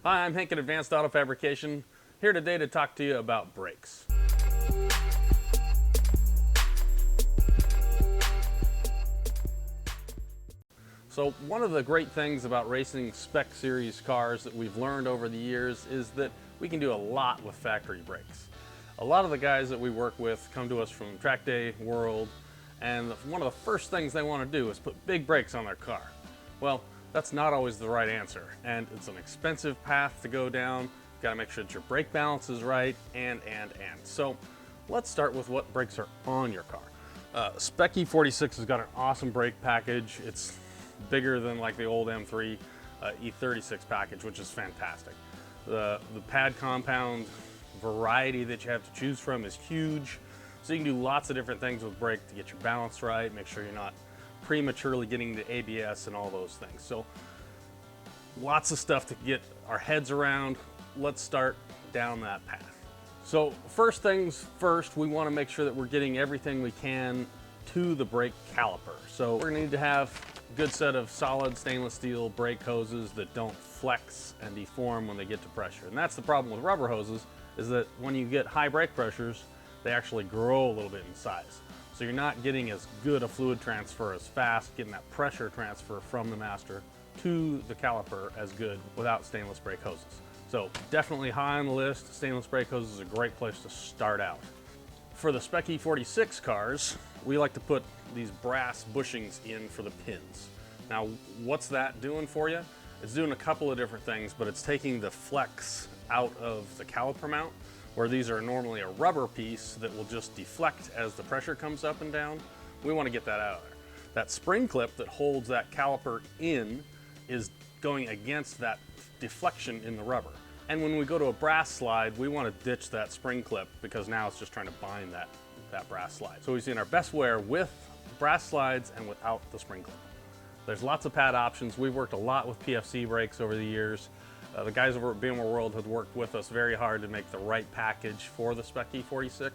Hi, I'm Hank at Advanced Auto Fabrication, here today to talk to you about brakes. So one of the great things about racing spec series cars that we've learned over the years is that we can do a lot with factory brakes. A lot of the guys that we work with come to us from track day world, and one of the first things they want to do is put big brakes on their car. Well, that's not always the right answer, and it's an expensive path to go down. You've got to make sure that your brake balance is right, and. So let's start with what brakes are on your car. Spec E46 has got an awesome brake package. It's bigger than like the old M3 E36 package, which is fantastic. The pad compound variety that you have to choose from is huge, so you can do lots of different things with brake to get your balance right, make sure you're not prematurely getting the ABS and all those things. So lots of stuff to get our heads around. Let's start down that path. So first things first, we want to make sure that we're getting everything we can to the brake caliper. So we're going to need to have a good set of solid stainless steel brake hoses that don't flex and deform when they get to pressure. And that's the problem with rubber hoses, is that when you get high brake pressures, they actually grow a little bit in size. So you're not getting as good a fluid transfer as fast, getting that pressure transfer from the master to the caliper as good without stainless brake hoses. So definitely high on the list. Stainless brake hoses is a great place to start out. For the Spec E46 cars, we like to put these brass bushings in for the pins. Now, what's that doing for you? It's doing a couple of different things, but it's taking the flex out of the caliper mount, where these are normally a rubber piece that will just deflect as the pressure comes up and down. We want to get that out of there. That spring clip that holds that caliper in is going against that deflection in the rubber. And when we go to a brass slide, we want to ditch that spring clip because now it's just trying to bind that brass slide. So we've seen our best wear with brass slides and without the spring clip. There's lots of pad options. We've worked a lot with PFC brakes over the years. The guys over at VMware World have worked with us very hard to make the right package for the Spec E46.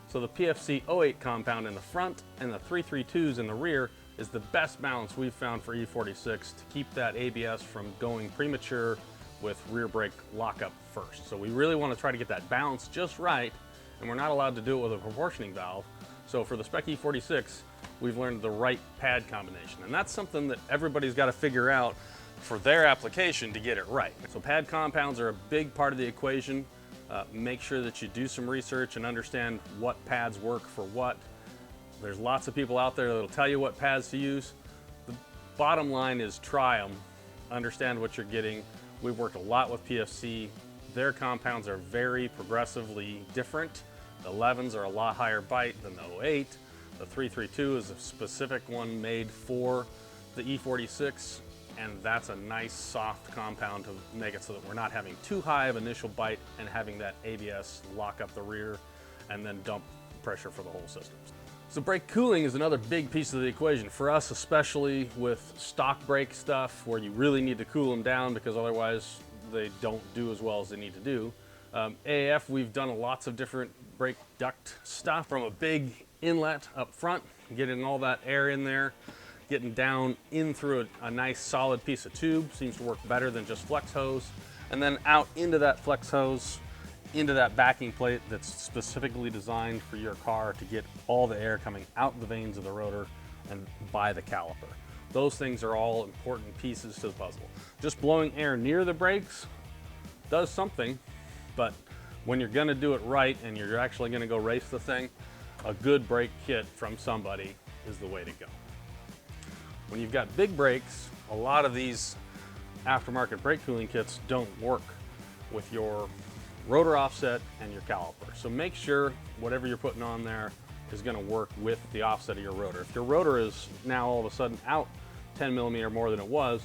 So the PFC 08 compound in the front and the 332s in the rear is the best balance we've found for E46 to keep that ABS from going premature with rear brake lockup first. So we really want to try to get that balance just right, and we're not allowed to do it with a proportioning valve. So for the Spec E46, we've learned the right pad combination, and that's something that everybody's got to figure out for their application to get it right. So pad compounds are a big part of the equation. Make sure that you do some research and understand what pads work for what. There's lots of people out there that'll tell you what pads to use. The bottom line is try them, understand what you're getting. We've worked a lot with PFC. Their compounds are very progressively different. The 11s are a lot higher bite than the 08. The 332 is a specific one made for the E46. And that's a nice soft compound to make it so that we're not having too high of initial bite and having that ABS lock up the rear and then dump pressure for the whole system. So brake cooling is another big piece of the equation for us, especially with stock brake stuff where you really need to cool them down because otherwise they don't do as well as they need to do. AAF, we've done lots of different brake duct stuff, from a big inlet up front, getting all that air in there, getting down in through a nice solid piece of tube, seems to work better than just flex hose, and then out into that flex hose, into that backing plate that's specifically designed for your car to get all the air coming out the vanes of the rotor and by the caliper. Those things are all important pieces to the puzzle. Just blowing air near the brakes does something, but when you're gonna do it right and you're actually gonna go race the thing, a good brake kit from somebody is the way to go. When you've got big brakes, a lot of these aftermarket brake cooling kits don't work with your rotor offset and your caliper. So make sure whatever you're putting on there is going to work with the offset of your rotor. If your rotor is now all of a sudden out 10 millimeter more than it was,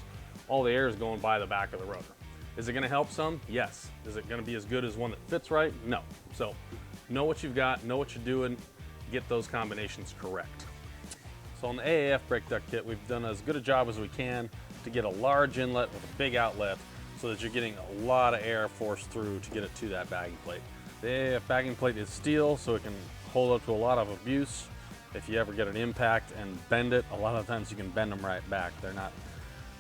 all the air is going by the back of the rotor. Is it going to help some? Yes. Is it going to be as good as one that fits right? No. So know what you've got, know what you're doing, get those combinations correct. So on the AAF brake duct kit, we've done as good a job as we can to get a large inlet with a big outlet so that you're getting a lot of air forced through to get it to that bagging plate. The AAF bagging plate is steel, so it can hold up to a lot of abuse. If you ever get an impact and bend it, a lot of times you can bend them right back. They're not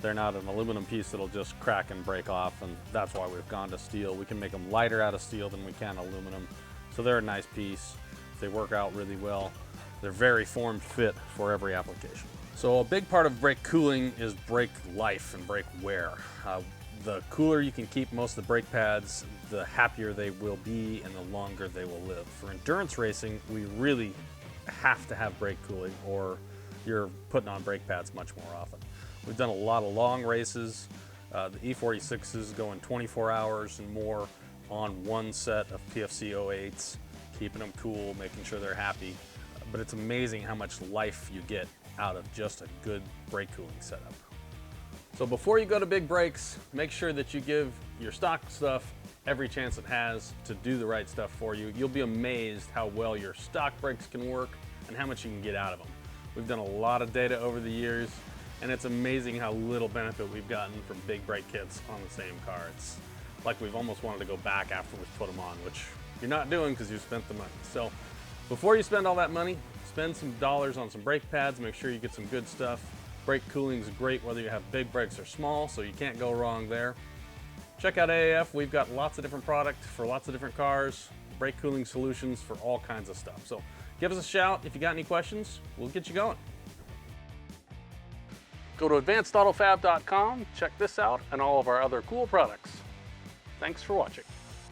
They're not an aluminum piece that'll just crack and break off, and that's why we've gone to steel. We can make them lighter out of steel than we can aluminum, so they're a nice piece. They work out really well. They're very form fit for every application. So a big part of brake cooling is brake life and brake wear. The cooler you can keep most of the brake pads, the happier they will be and the longer they will live. For endurance racing, we really have to have brake cooling, or you're putting on brake pads much more often. We've done a lot of long races. The E46s going 24 hours and more on one set of PFC 08s, keeping them cool, making sure they're happy. But it's amazing how much life you get out of just a good brake cooling setup. So before you go to big brakes, make sure that you give your stock stuff every chance it has to do the right stuff for you. You'll be amazed how well your stock brakes can work and how much you can get out of them. We've done a lot of data over the years, and it's amazing how little benefit we've gotten from big brake kits on the same car. It's like we've almost wanted to go back after we've put them on, which you're not doing because you've spent the money. So before you spend all that money, spend some dollars on some brake pads, make sure you get some good stuff. Brake cooling is great whether you have big brakes or small, so you can't go wrong there. Check out AAF, we've got lots of different products for lots of different cars, brake cooling solutions for all kinds of stuff. So give us a shout if you got any questions, we'll get you going. Go to advancedautofab.com, check this out and all of our other cool products. Thanks for watching.